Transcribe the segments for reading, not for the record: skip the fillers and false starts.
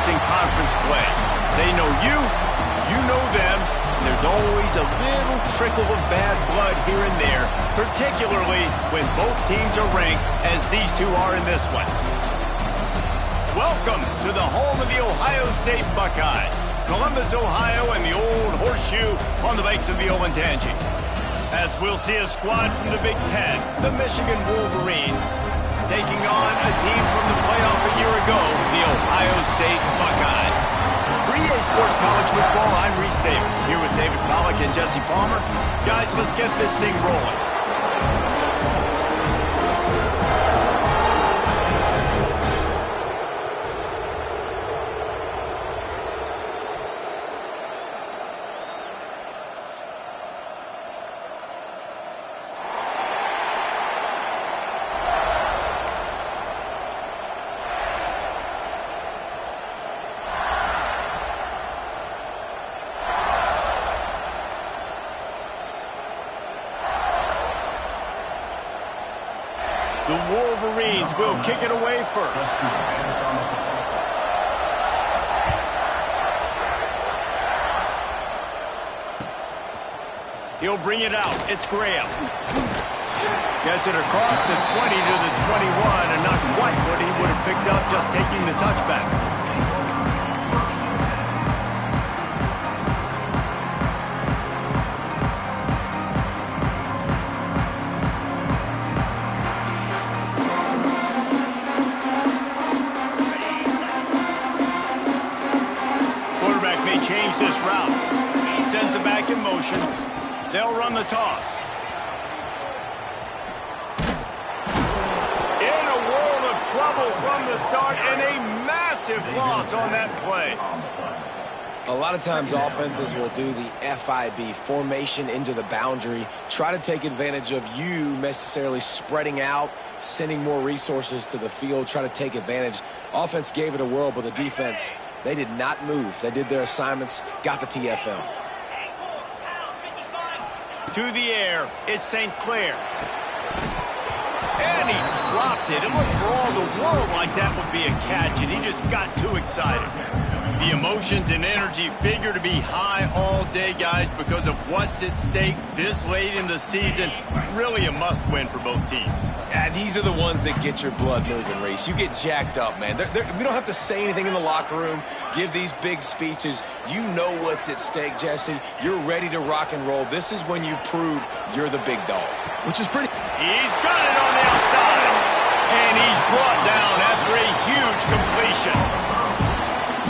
in conference play. They know you, you know them, and there's always a little trickle of bad blood here and there, particularly when both teams are ranked as these two are in this one. Welcome to the home of the Ohio State Buckeyes, Columbus, Ohio, and the old horseshoe on the banks of the Olentangy. As we'll see a squad from the Big Ten, the Michigan Wolverines, taking on a team from the playoff a year ago, the Ohio State Buckeyes. For EA Sports College Football, I'm Reese Davis, here with David Pollack and Jesse Palmer. Guys, let's get this thing rolling. The Wolverines will kick it away first. He'll bring it out. It's Graham. Gets it across the 20 to the 21, and not quite what he would have picked up just taking the touchback. Change this route. Sends it back in motion. They'll run the toss. In a world of trouble from the start, and a massive loss on that play. A lot of times offenses will do the FIB, formation into the boundary, try to take advantage of you necessarily spreading out, sending more resources to the field, try to take advantage. Offense gave it a whirl, but the defense, they did not move. They did their assignments, got the TFL. To the air, it's St. Clair. And he dropped it. It looked for all the world like that would be a catch, and he just got too excited. The emotions and energy figure to be high all day, guys, because of what's at stake this late in the season. Really a must-win for both teams. Yeah, these are the ones that get your blood moving, Reese. You get jacked up, man. We don't have to say anything in the locker room, give these big speeches. You know what's at stake, Jesse. You're ready to rock and roll. This is when you prove you're the big dog. Which is pretty... He's got it on the outside. And he's brought down after a huge completion.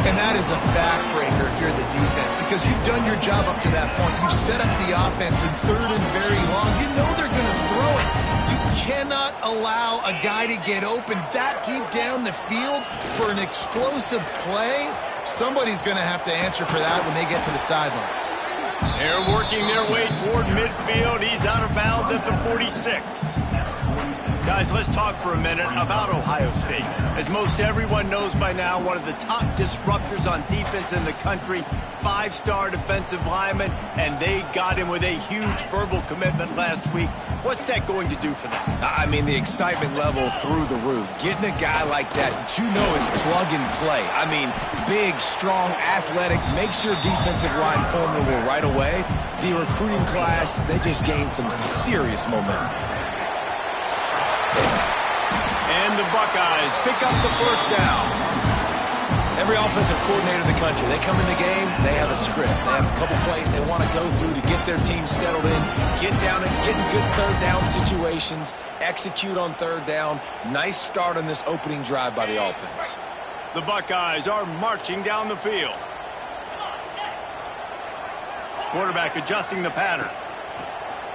And that is a backbreaker if you're the defense, because you've done your job up to that point. You've set up the offense in third and very long. You know they're going to throw it. You cannot allow a guy to get open that deep down the field for an explosive play. Somebody's going to have to answer for that when they get to the sidelines. They're working their way toward midfield. He's out of bounds at the 46. Guys, let's talk for a minute about Ohio State. As most everyone knows by now, one of the top disruptors on defense in the country, five-star defensive lineman, and they got him with a huge verbal commitment last week. What's that going to do for them? I mean, the excitement level through the roof. Getting a guy like that you know is plug and play. I mean, big, strong, athletic, makes your defensive line formidable right away. The recruiting class, they just gained some serious momentum. And the Buckeyes pick up the first down. Every offensive coordinator in the country, they come in the game, they have a script. They have a couple plays they want to go through to get their team settled in, get down and get in good third down situations, execute on third down. Nice start on this opening drive by the offense. The Buckeyes are marching down the field. Quarterback adjusting the pattern.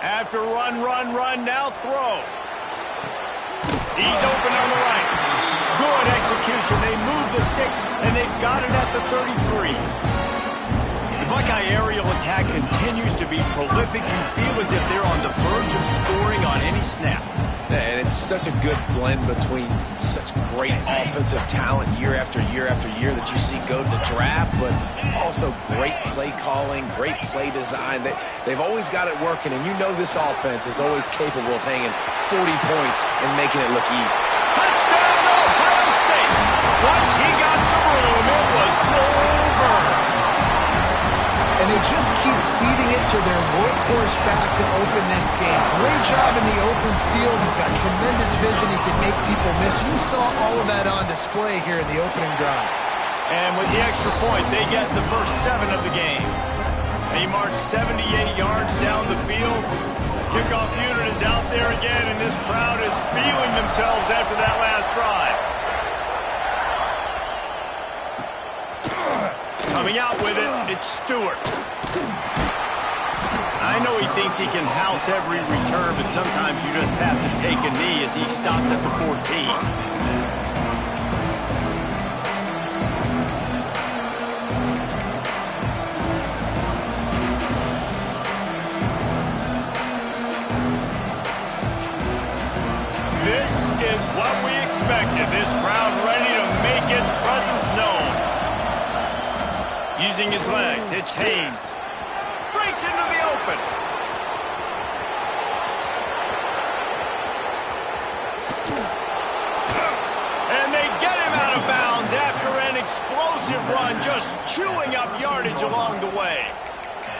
After run, now throw. He's open on the right. Good execution. They move the sticks, and they've got it at the 33. The Buckeye aerial attack continues to be prolific. You feel as if they're on the verge of scoring on any snap. And it's such a good blend between such great offensive talent year after year after year that you see go to the draft, but also great play calling, great play design. They've always got it working, and you know this offense is always capable of hanging 40 points and making it look easy. Touchdown, Ohio State! Once he got some room. room. It was over. And they just keep feeding it to their workhorse back to open this game. Great job in the open field. He's got tremendous vision. He can make people miss. You saw all of that on display here in the opening drive. And with the extra point, they get the first 7 of the game. He marched 78 yards down the field. Kickoff unit is out there again, and this crowd is feeling themselves after that last drive. Coming out with it, it's Stewart. I know he thinks he can house every return, but sometimes you just have to take a knee as he stopped at the 14. This is what we expected. This crowd ready to make its presence known. Using his legs, it's Haynes. Breaks into the open. And they get him out of bounds after an explosive run, just chewing up yardage along the way.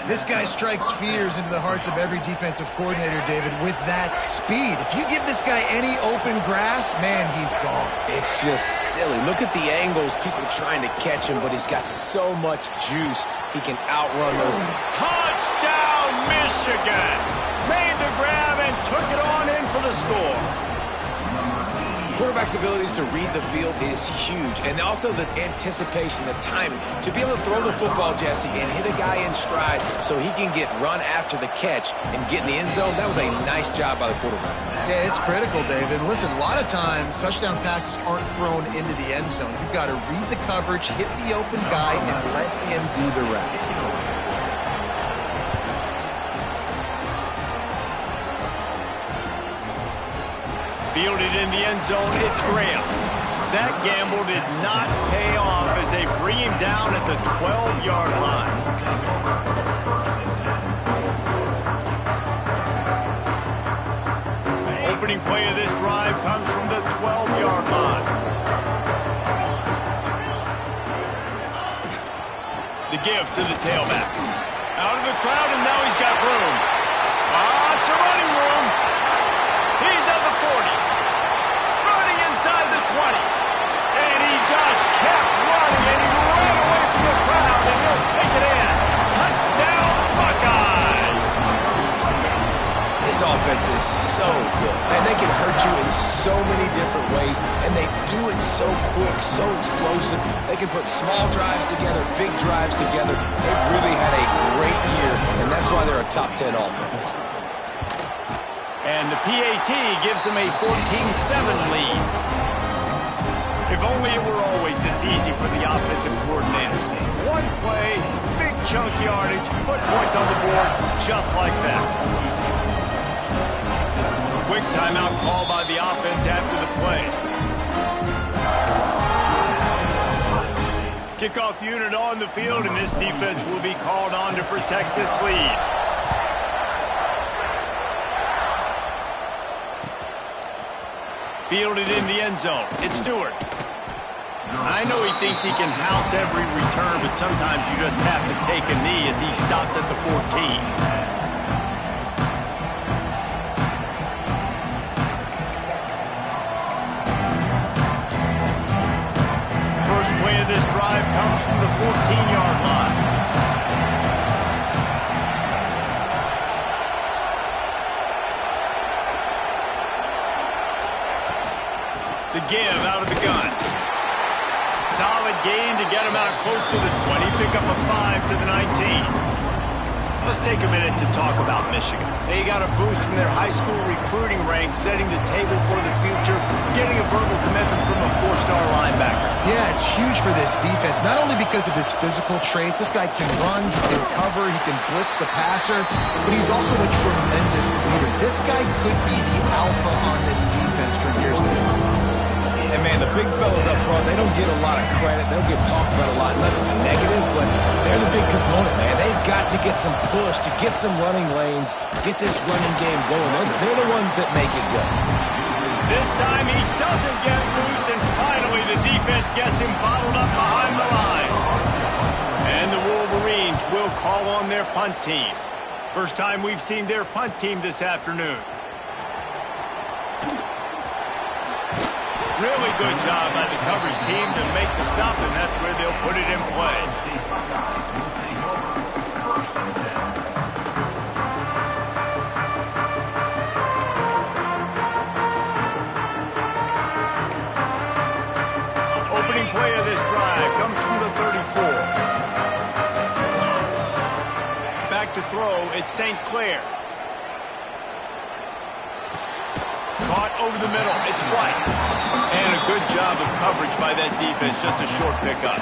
This guy strikes fears into the hearts of every defensive coordinator, David, with that speed. If you give this guy any open grass, man, he's gone. It's just silly. Look at the angles, people trying to catch him, but he's got so much juice. He can outrun those. Touchdown, Michigan! Made the grab and took it on in for the score. Quarterback's abilities to read the field is huge, and also the anticipation, the timing. To be able to throw the football, Jesse, and hit a guy in stride so he can get run after the catch and get in the end zone, that was a nice job by the quarterback. Yeah, it's critical, David. Listen, a lot of times, touchdown passes aren't thrown into the end zone. You've got to read the coverage, hit the open guy, and let him do the rest. Fielded in the end zone, it's Graham. That gamble did not pay off as they bring him down at the 12-yard line. Opening play of this drive comes from the 12-yard line. The give to the tailback. Out of the crowd, and now he's got room. It's a running room. He's at the 40. Running inside the 20. And he just kept running, and he ran away from the crowd, and he'll take it in. Touchdown, Buckeyes! This offense is so good. Man, they can hurt you in so many different ways, and they do it so quick, so explosive. They can put small drives together, big drives together. They've really had a great year, and that's why they're a top 10 offense. And the PAT gives them a 14-7 lead. If only it were always this easy for the offensive coordinators. One play, big chunk yardage, put points on the board just like that. Quick timeout call by the offense after the play. Kickoff unit on the field, and this defense will be called on to protect this lead. Fielded in the end zone. It's Stewart. I know he thinks he can house every return, but sometimes you just have to take a knee as he stopped at the 14. First play of this drive comes from the 14-yard line. The give out of the gun. Solid gain to get him out close to the 20. Pick up a 5 to the 19. Let's take a minute to talk about Michigan. They got a boost from their high school recruiting ranks, setting the table for the future, getting a verbal commitment from a 4-star linebacker. Yeah, it's huge for this defense, not only because of his physical traits. This guy can run, he can cover, he can blitz the passer, but he's also a tremendous leader. This guy could be the alpha on this defense for years to come. And, man, the big fellas up front, they don't get a lot of credit. They don't get talked about a lot unless it's negative, but they're the big component, man. They've got to get some push, to get some running lanes, get this running game going. They're the ones that make it go. This time he doesn't get loose, and finally Eventually, the defense gets him bottled up behind the line. And the Wolverines will call on their punt team. First time we've seen their punt team this afternoon. Really good job by the coverage team to make the stop, and that's where they'll put it in play. Opening play of this drive comes from the 34. Back to throw, it's St. Clair. Caught over the middle, it's White. And a good job of coverage by that defense, just a short pickup.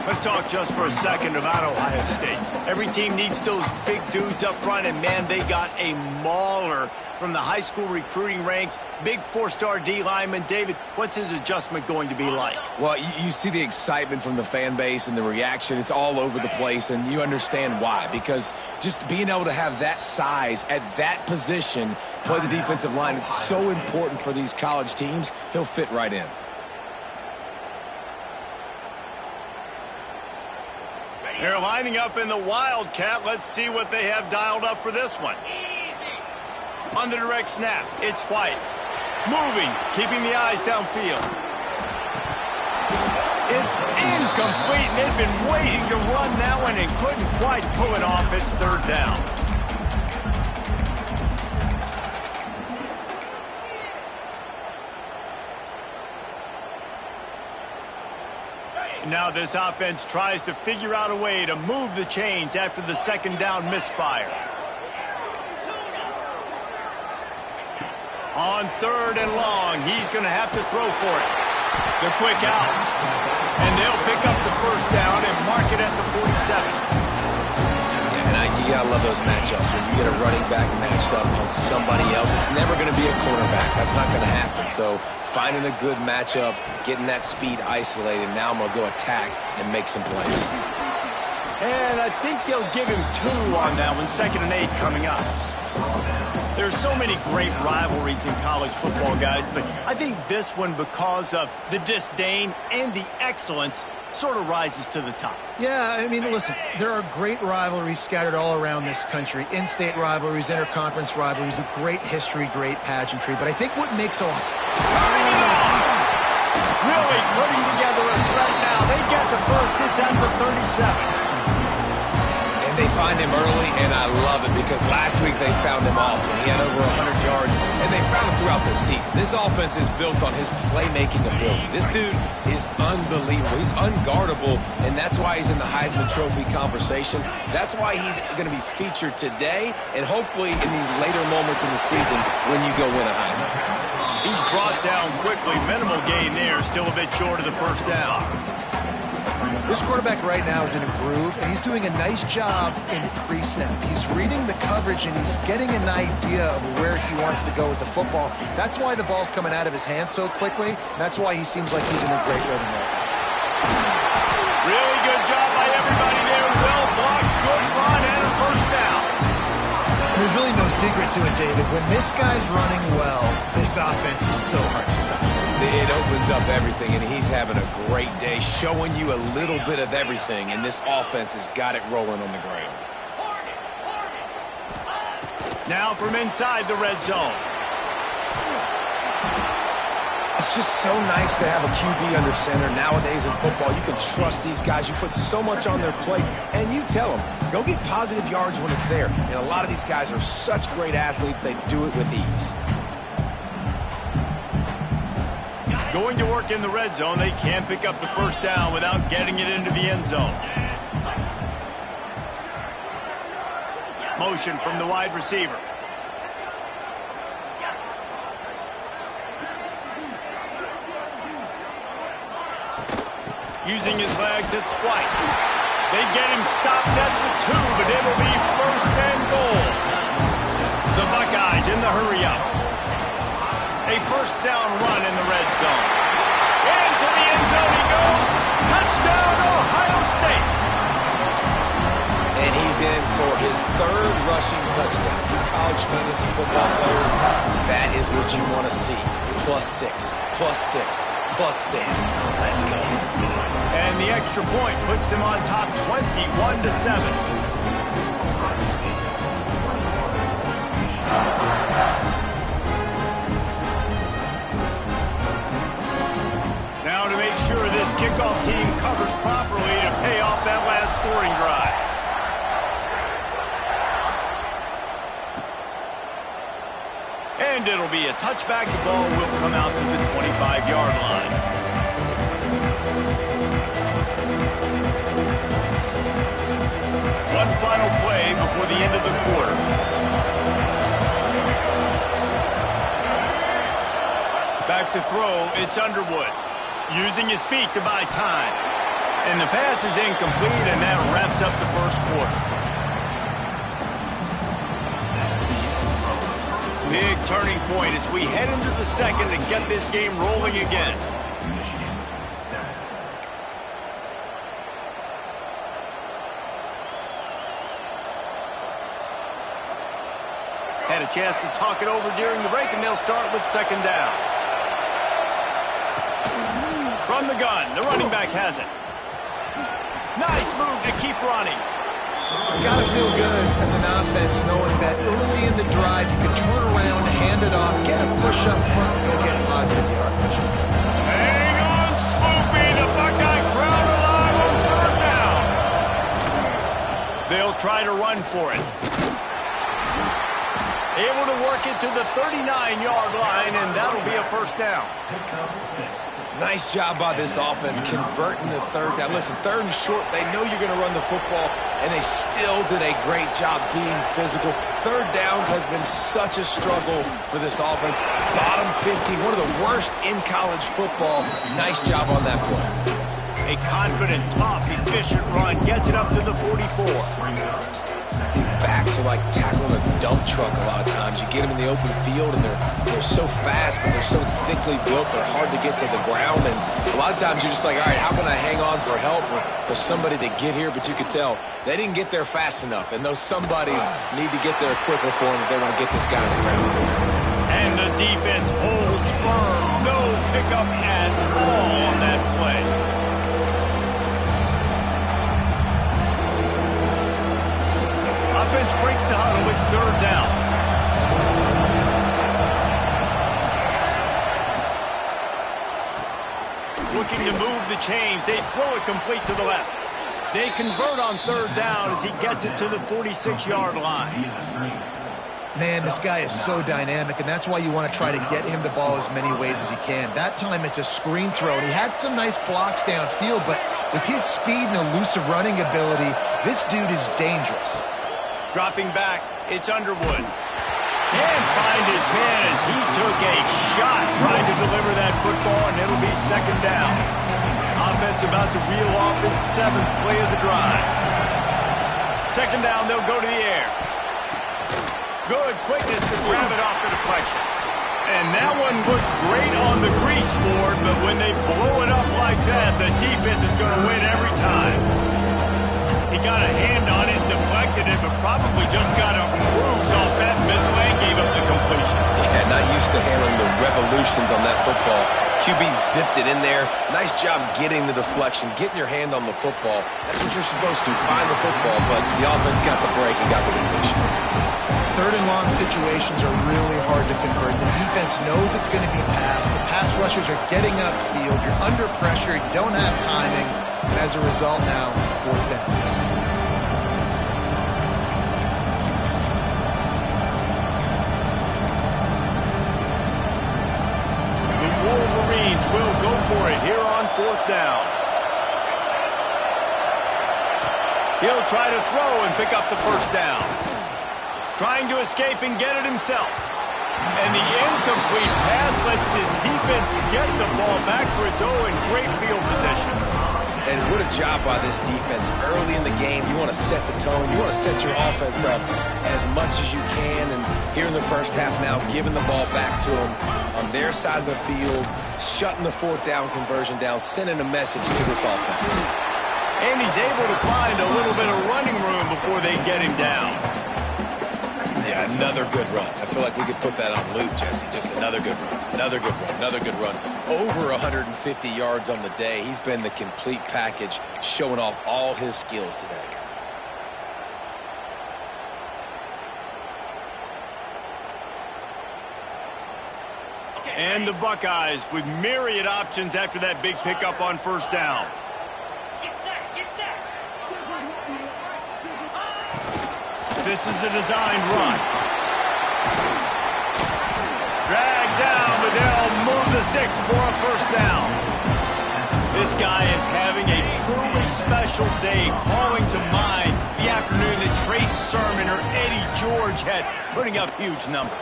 Let's talk just for a second about Ohio State. Every team needs those big dudes up front, and man, they got a mauler from the high school recruiting ranks. Big four-star D lineman. David, what's his adjustment going to be like? Well, you see the excitement from the fan base and the reaction. It's all over the place, and you understand why. Because just being able to have that size at that position, play the defensive line, it's so important for these college teams. He'll fit right in. They're lining up in the Wildcat. Let's see what they have dialed up for this one. On the direct snap, it's White. Moving, keeping the eyes downfield. It's incomplete. They've been waiting to run that one and couldn't quite pull it off. It's third down. Now this offense tries to figure out a way to move the chains after the second down misfire. On third and long, he's going to have to throw for it. The quick out. And they'll pick up the first down and mark it at the 47. Yeah, and you got to love those matchups. When you get a running back matched up on somebody else, it's never going to be a cornerback. That's not going to happen. So finding a good matchup, getting that speed isolated. Now I'm going to go attack and make some plays. And I think they'll give him 2 on that one. 2nd and 8 coming up. There's so many great rivalries in college football, guys, but I think this one, because of the disdain and the excellence, sort of rises to the top. Yeah, I mean, listen, there are great rivalries scattered all around this country. In-state rivalries, interconference rivalries, a great history, great pageantry. But I think what makes Ohio... Turning it on! Really putting together a threat now. They get the first. It's at the 37. They find him early, and I love it because last week they found him often. He had over 100 yards, and they found him throughout the season. This offense is built on his playmaking ability. This dude is unbelievable. He's unguardable, and that's why he's in the Heisman Trophy conversation. That's why he's going to be featured today, and hopefully in these later moments in the season when you go win a Heisman. He's brought down quickly. Minimal gain there, still a bit short of the first down. This quarterback right now is in a groove, and he's doing a nice job in pre-snap. He's reading the coverage, and he's getting an idea of where he wants to go with the football. That's why the ball's coming out of his hands so quickly, and that's why he seems like he's in a great rhythm right now. Really good job by everybody there. Well blocked, good run, and a first down. There's really no secret to it, David. When this guy's running well, this offense is so hard to stop. It opens up everything, and he's having a great day, showing you a little bit of everything, and this offense has got it rolling on the ground. Now from inside the red zone. It's just so nice to have a QB under center. Nowadays in football, you can trust these guys. You put so much on their plate, and you tell them, go get positive yards when it's there. And a lot of these guys are such great athletes, they do it with ease. Going to work in the red zone, they can't pick up the first down without getting it into the end zone. Motion from the wide receiver. Using his legs, it's White. They get him stopped at the 2, but it'll be first and goal. The Buckeyes in the hurry-up. A first down run in the red zone. Into the end zone he goes. Touchdown, Ohio State. And he's in for his 3rd rushing touchdown. You college fantasy football players, that is what you want to see. +6, +6, +6. Let's go. And the extra point puts them on top 21-7. Now to make sure this kickoff team covers properly to pay off that last scoring drive. And it'll be a touchback. The ball will come out to the 25-yard line. One final play before the end of the quarter. Back to throw, it's Underwood. Using his feet to buy time. And the pass is incomplete, and that wraps up the first quarter. Big turning point as we head into the second to get this game rolling again. Had a chance to talk it over during the break, and they'll start with second down. From the gun, the running back has it. Nice move to keep running. It's got to feel good as an offense knowing that early in the drive you can turn around, hand it off, get a push up front, and go get positive yardage. Hang on, Swoopy. The Buckeye crowd alive on third down. They'll try to run for it. Able to work it to the 39-yard line, and that'll be a first down. Nice job by this offense converting the third down. Listen, third and short, they know you're going to run the football, and they still did a great job being physical. Third downs has been such a struggle for this offense. Bottom 50, one of the worst in college football. Nice job on that play. A confident, tough, efficient run gets it up to the 44. Backs are like tackling a dump truck a lot of times. You get them in the open field, and they're so fast, but they're so thickly built, they're hard to get to the ground. And a lot of times you're just like, all right, how can I hang on for help or for somebody to get here? But you could tell they didn't get there fast enough, and those somebodies need to get there quicker for them if they want to get this guy on the ground. And the defense holds firm. No pickup at all on that play. Offense breaks the huddle. It's third down. Looking to move the chains. They throw it complete to the left. They convert on third down as he gets it to the 46-yard line. Man, this guy is so dynamic, and that's why you want to try to get him the ball as many ways as you can. That time it's a screen throw, and he had some nice blocks downfield, but with his speed and elusive running ability, this dude is dangerous. Dropping back, it's Underwood. Can't find his man as he took a shot trying to deliver that football, and it'll be second down. Offense about to reel off its seventh play of the drive. Second down, they'll go to the air. Good quickness to grab it off the deflection. And that one looked great on the grease board, but when they blow it up like that, the defense is going to win every time. He got a hand on it, deflected it, but probably just got a bruise off that missile and gave up the completion. Yeah, not used to handling the revolutions on that football. QB zipped it in there. Nice job getting the deflection, getting your hand on the football. That's what you're supposed to, find the football, but the offense got the break and got the completion. Third and long situations are really hard to convert. The defense knows it's going to be passed. The pass rushers are getting upfield. You're under pressure. You don't have timing. And as a result now, fourth down. The Wolverines will go for it here on fourth down. He'll try to throw and pick up the first down. Trying to escape and get it himself. And the incomplete pass lets his defense get the ball back for its own great field position. And what a job by this defense. Early in the game, you want to set the tone. You want to set your offense up as much as you can. And here in the first half now, giving the ball back to them on their side of the field, shutting the fourth down conversion down, sending a message to this offense. And he's able to find a little bit of running room before they get him down. The Yeah, another good run. I feel like we could put that on loop, Jesse. Just another good run, another good run, another good run. Over 150 yards on the day. He's been the complete package, showing off all his skills today. And the Buckeyes with myriad options after that big pickup on first down. This is a designed run. Drag down, but they'll move the sticks for a first down. This guy is having a truly special day, calling to mind the afternoon that Trace Sermon or Eddie George had, putting up huge numbers.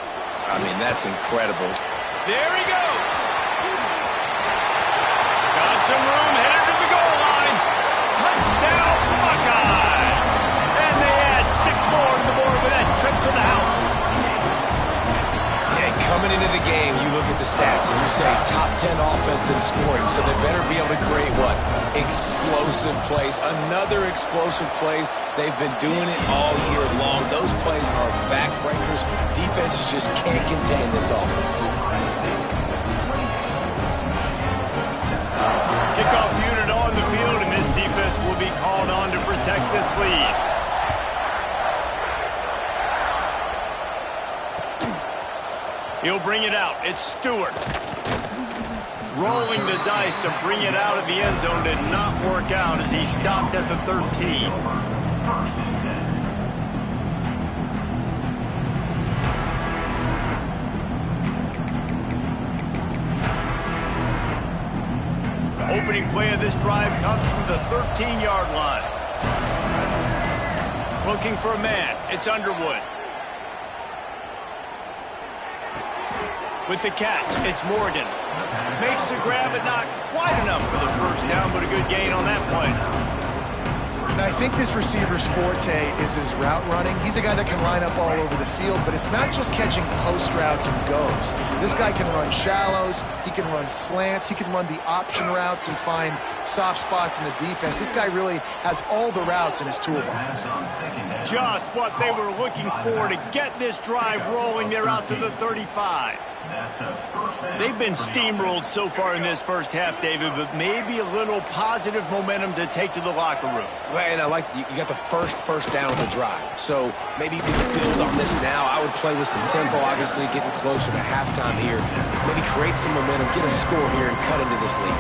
I mean, that's incredible. There he goes. Got some room, headed to the goal line. Touchdown, Buckeyes. And they add 6 more to the board with that trip to the house. Yeah, coming into the game, you look at the stats and you say top 10 offense in scoring, so they better be able to create what? Explosive plays. Another explosive plays. They've been doing it all year long. Those plays are backbreakers. Defenses just can't contain this offense. Kickoff unit on the field, and this defense will be called on to protect this lead. He'll bring it out. It's Stewart. Rolling the dice to bring it out of the end zone did not work out as he stopped at the 13. Opening play of this drive comes from the 13-yard line. Looking for a man. It's Underwood. With the catch, it's Morgan. Makes the grab, but not quite enough for the first down, but a good gain on that play. And I think this receiver's forte is his route running. He's a guy that can line up all over the field, but it's not just catching post routes and goes. This guy can run shallows, he can run slants, he can run the option routes and find soft spots in the defense. This guy really has all the routes in his toolbox. Just what they were looking for to get this drive rolling. They're out to the 35. They've been steamrolled so far in this first half, David, but maybe a little positive momentum to take to the locker room. Well, and I like you got the first down of the drive. So maybe you can build on this now. I would play with some tempo, obviously getting closer to halftime here. Maybe create some momentum, get a score here, and cut into this lead.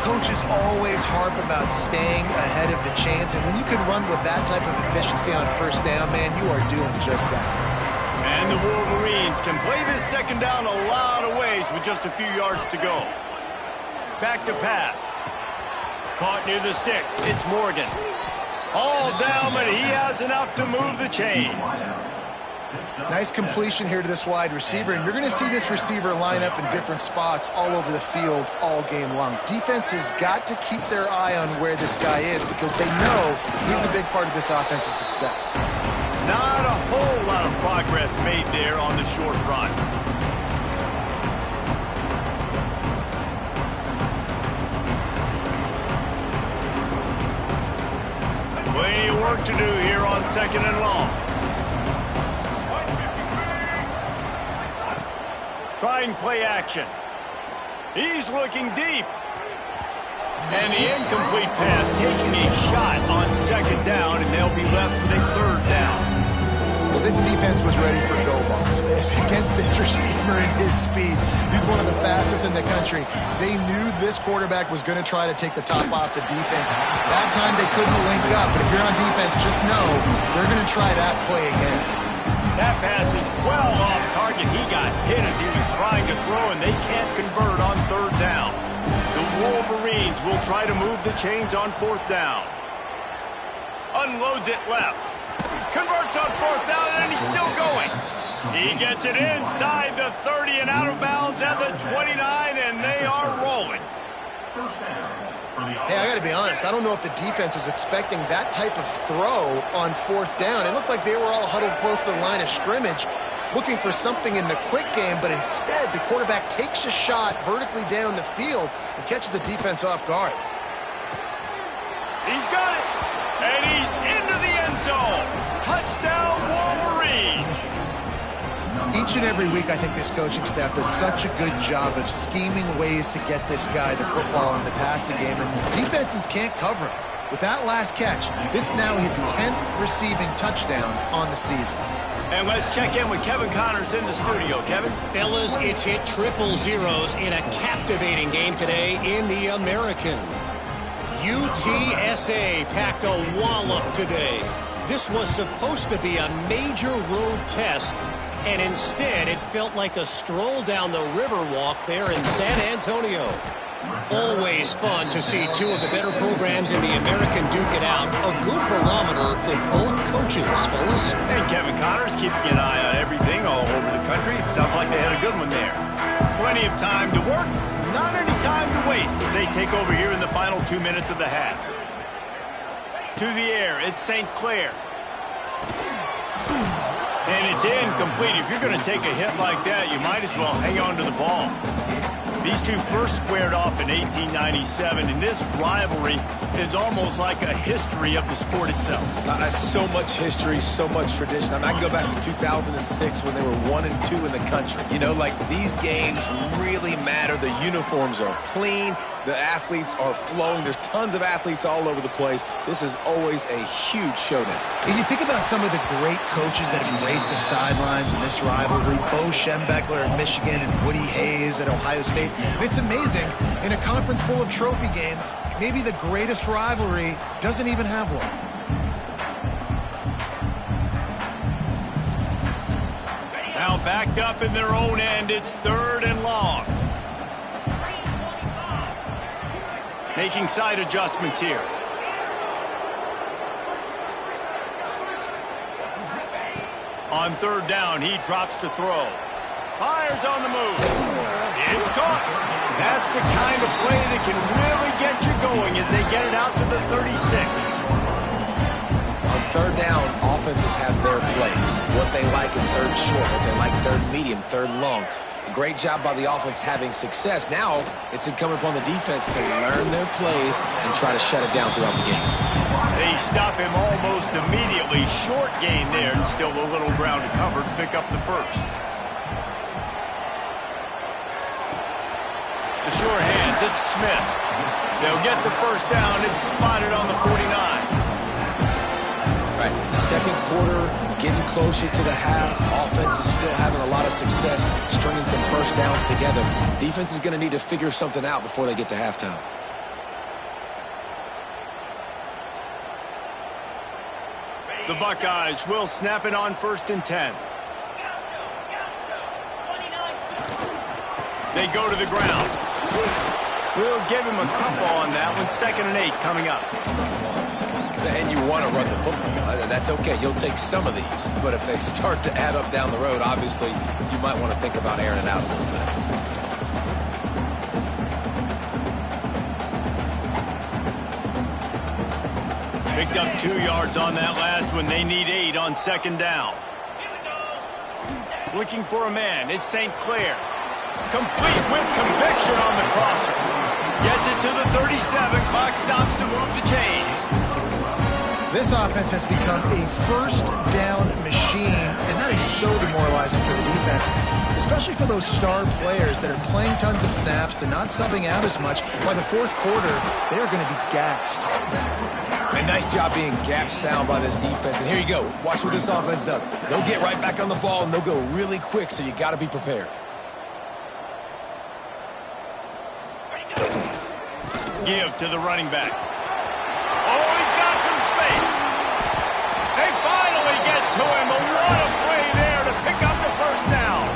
Coaches always harp about staying ahead of the chains, and when you can run with that type of efficiency on first down, man, you are doing just that. And the Wolverines can play this second down a lot of ways with just a few yards to go. Back to pass. Caught near the sticks. It's Morgan. All down, but he has enough to move the chains. Nice completion here to this wide receiver, and you're going to see this receiver line up in different spots all over the field all game long. Defense has got to keep their eye on where this guy is because they know he's a big part of this offense's success. Not a whole lot of progress made there on the short run. Plenty of work to do here on second and long. Trying play action. He's looking deep. And the incomplete pass taking a shot on second down, and they'll be left with a third down. Well, this defense was ready for go balls. Against this receiver and his speed, he's one of the fastest in the country. They knew this quarterback was going to try to take the top off the defense. That time they couldn't link up, but if you're on defense, just know they're going to try that play again. That pass is well off target. He got hit as he was trying to throw, and they can't convert on third down. The Wolverines will try to move the chains on fourth down. Unloads it left. Converts on fourth down, and he's still going. He gets it inside the 30 and out of bounds at the 29, and they are rolling. Hey, I got to be honest. I don't know if the defense was expecting that type of throw on fourth down. It looked like they were all huddled close to the line of scrimmage, looking for something in the quick game, but instead the quarterback takes a shot vertically down the field and catches the defense off guard. He's got it, and he's into the end zone. Touchdown, Wolverines. Each and every week, I think this coaching staff does such a good job of scheming ways to get this guy the football in the passing game, and defenses can't cover him. With that last catch, this is now his 10th receiving touchdown on the season. And let's check in with Kevin Connors in the studio. Kevin? Fellas, it's hit triple zeros in a captivating game today in the American. UTSA packed a wallop today. This was supposed to be a major road test, and instead it felt like a stroll down the Riverwalk there in San Antonio. Always fun to see two of the better programs in the American duke it out. A good barometer for both coaches, fellas. And Kevin Connors keeping an eye on everything all over the country. Sounds like they had a good one there. Plenty of time to work, not any time to waste as they take over here in the final 2 minutes of the half. To the air, it's St. Clair. And it's incomplete. If you're going to take a hit like that, you might as well hang on to the ball. These two first squared off in 1897, and this rivalry is almost like a history of the sport itself. So much history, so much tradition. I mean, I can go back to 2006 when they were 1-2 in the country. You know, like, these games really matter. The uniforms are clean. The athletes are flowing. There's tons of athletes all over the place. This is always a huge showdown. If you think about some of the great coaches that have embraced the sidelines in this rivalry, Bo Schembechler at Michigan and Woody Hayes at Ohio State, it's amazing. In a conference full of trophy games, maybe the greatest rivalry doesn't even have one. Now backed up in their own end, it's 3rd and long. Making side adjustments here. On 3rd down, he drops to throw. Fires on the move. It's caught. That's the kind of play that can really get you going as they get it out to the 36. On 3rd down, offenses have their plays. What they like in 3rd short, what they like 3rd medium, 3rd long. Great job by the offense having success. Now it's incumbent upon the defense to learn their plays and try to shut it down throughout the game. They stop him almost immediately. Short gain there, and still a little ground to cover to pick up the first. The sure hands, it's Smith. They'll get the first down. It's spotted on the 49. Right, 2nd quarter, getting closer to the half. Offense is still having a lot of success stringing some first downs together. Defense is going to need to figure something out before they get to halftime. The Buckeyes will snap it on 1st and 10. They go to the ground. We'll give him a couple on that one. 2nd and 8 coming up. And you want to run the football. That's okay. You'll take some of these. But if they start to add up down the road, obviously, you might want to think about airing it out a little bit. Picked up 2 yards on that last one. They need 8 on 2nd down. Looking for a man. It's St. Clair. Complete with conviction on the crosser. Gets it to the 37. Clock stops to move the chains. This offense has become a first down machine, and that is so demoralizing for the defense, especially for those star players that are playing tons of snaps. They're not subbing out as much. By the 4th quarter, they are going to be gassed. And nice job being gap sound by this defense. And here you go. Watch what this offense does. They'll get right back on the ball, and they'll go really quick, so you got to be prepared. Give to the running back. Oh, he's got some space. They finally get to him. But what a play there to pick up the first down.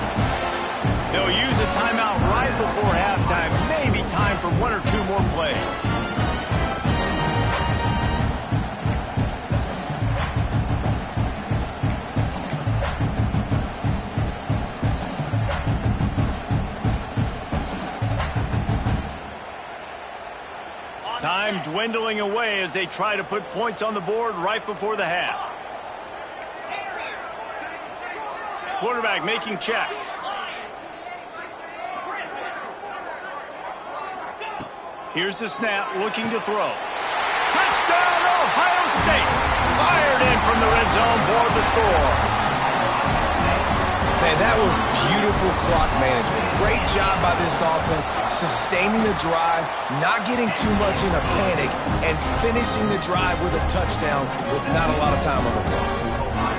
They'll use a timeout right before halftime. Maybe time for 1 or 2 more plays. Time dwindling away as they try to put points on the board right before the half. Quarterback making checks. Here's the snap, looking to throw. Touchdown, Ohio State! Fired in from the red zone for the score. Man, And that was beautiful clock management. Great job by this offense, sustaining the drive, not getting too much in a panic, and finishing the drive with a touchdown with not a lot of time on the clock.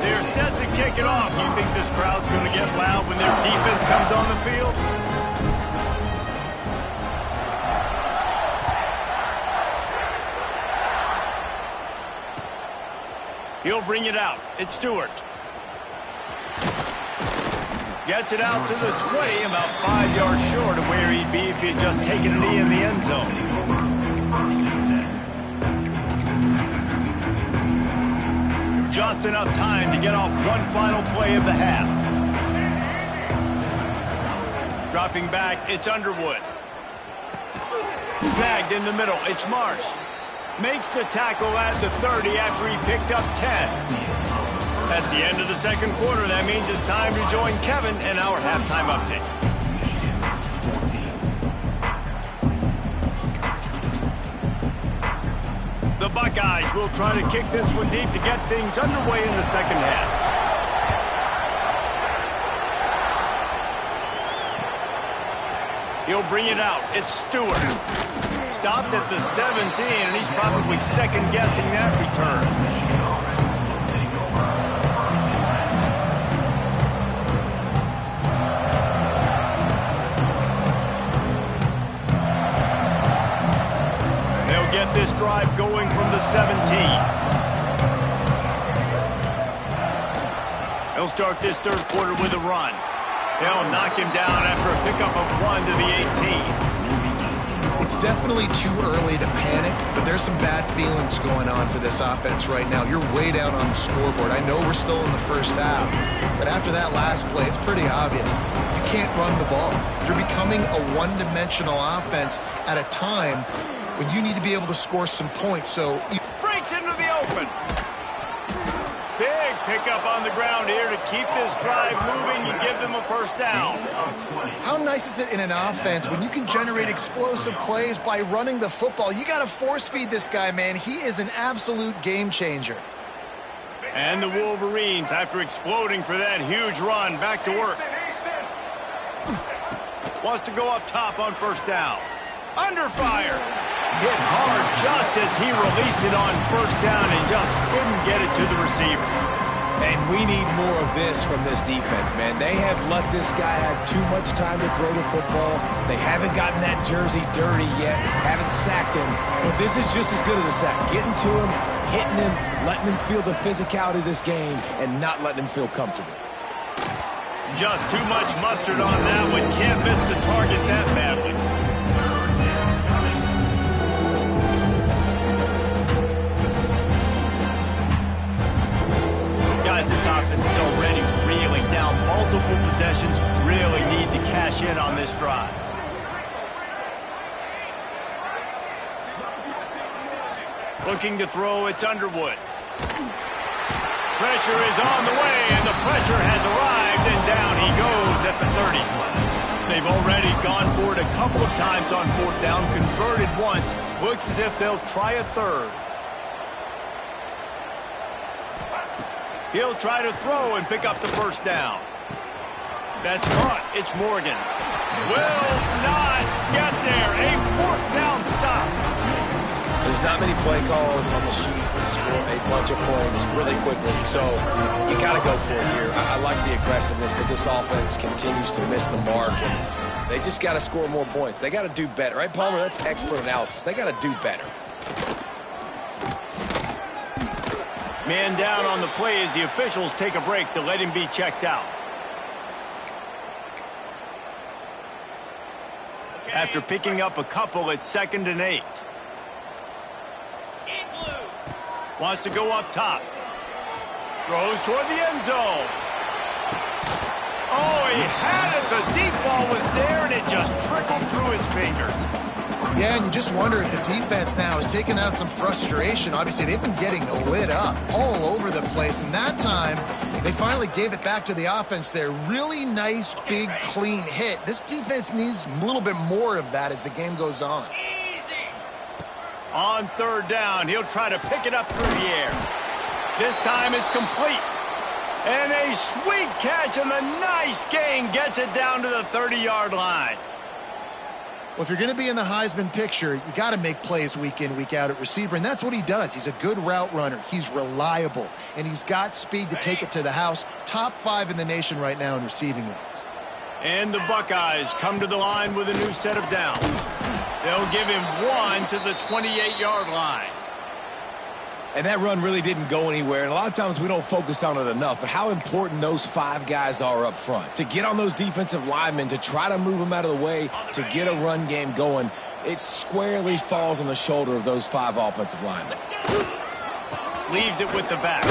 They're set to kick it off. You think this crowd's going to get loud when their defense comes on the field? He'll bring it out. It's Stewart. Gets it out to the 20, about 5 yards short of where he'd be if he had just taken a knee in the end zone. Just enough time to get off one final play of the half. Dropping back, it's Underwood. Snagged in the middle, it's Marsh. Makes the tackle at the 30 after he picked up 10. That's the end of the second quarter. That means it's time to join Kevin in our halftime update. The Buckeyes will try to kick this one deep to get things underway in the second half. He'll bring it out. It's Stewart. Stopped at the 17, and he's probably second-guessing that return. Get this drive going from the 17. He'll start this third quarter with a run. They'll knock him down after a pickup of 1 to the 18. It's definitely too early to panic, but there's some bad feelings going on for this offense right now. You're way down on the scoreboard. I know we're still in the first half, but after that last play, it's pretty obvious. You can't run the ball. You're becoming a one-dimensional offense at a time when you need to be able to score some points. So breaks into the open. Big pickup on the ground here to keep this drive moving and give them a first down. How nice is it in an offense when you can generate explosive plays by running the football? You got to force feed this guy, man. He is an absolute game changer. And the Wolverines, after exploding for that huge run, back to work. Wants to go up top on first down. Under fire. Hit hard just as he released it on first down and just couldn't get it to the receiver. And we need more of this from this defense, man. They have let this guy have too much time to throw the football. They haven't gotten that jersey dirty yet, haven't sacked him. But this is just as good as a sack. Getting to him, hitting him, letting him feel the physicality of this game, and not letting him feel comfortable. Just too much mustard on that one. Can't miss the target that badly. Guys, this offense is already reeling down multiple possessions. Really need to cash in on this drive. Looking to throw, it's Underwood. Pressure is on the way, and the pressure has arrived, and down he goes at the 30. They've already gone for it a couple of times on fourth down, converted once. Looks as if they'll try a third. He'll try to throw and pick up the first down. That's caught. It's Morgan. Will not get there. A fourth down stop. There's not many play calls on the sheet to score a bunch of points really quickly, so you got to go for it here. I like the aggressiveness, but this offense continues to miss the mark, and they just got to score more points. They got to do better, right, Palmer? That's expert analysis. They got to do better. Man down on the play as the officials take a break to let him be checked out. After picking up a couple, it's 2nd and 8. Wants to go up top. Throws toward the end zone. Oh, he had it. The deep ball was there, and it just trickled through his fingers. Yeah, and you just wonder if the defense now is taking out some frustration. Obviously, they've been getting lit up all over the place, and that time, they finally gave it back to the offense there. Really nice, big, clean hit. This defense needs a little bit more of that as the game goes on. On third down, he'll try to pick it up through the air. This time it's complete. And a sweet catch and a nice gain gets it down to the 30-yard line. Well, if you're going to be in the Heisman picture, you got to make plays week in, week out at receiver, and that's what he does. He's a good route runner. He's reliable, and he's got speed to take it to the house. Top 5 in the nation right now in receiving yards. And the Buckeyes come to the line with a new set of downs. They'll give him 1 to the 28-yard line. And that run really didn't go anywhere, and a lot of times we don't focus on it enough, but how important those 5 guys are up front. To get on those defensive linemen, to try to move them out of the way, to get a run game going, it squarely falls on the shoulder of those 5 offensive linemen. Leaves it with the back.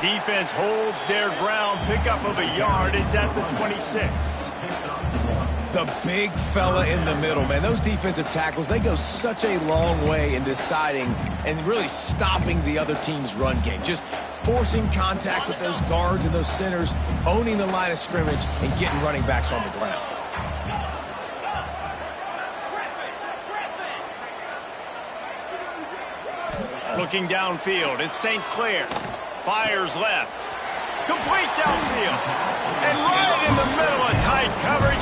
Defense holds their ground, pickup of a yard. It's at the 26. The big fella in the middle, man. Those defensive tackles, they go such a long way in deciding and really stopping the other team's run game. Just forcing contact with those guards and those centers, owning the line of scrimmage, and getting running backs on the ground. Looking downfield, it's St. Clair. Fires left. Complete downfield. And right in the middle of tight coverage,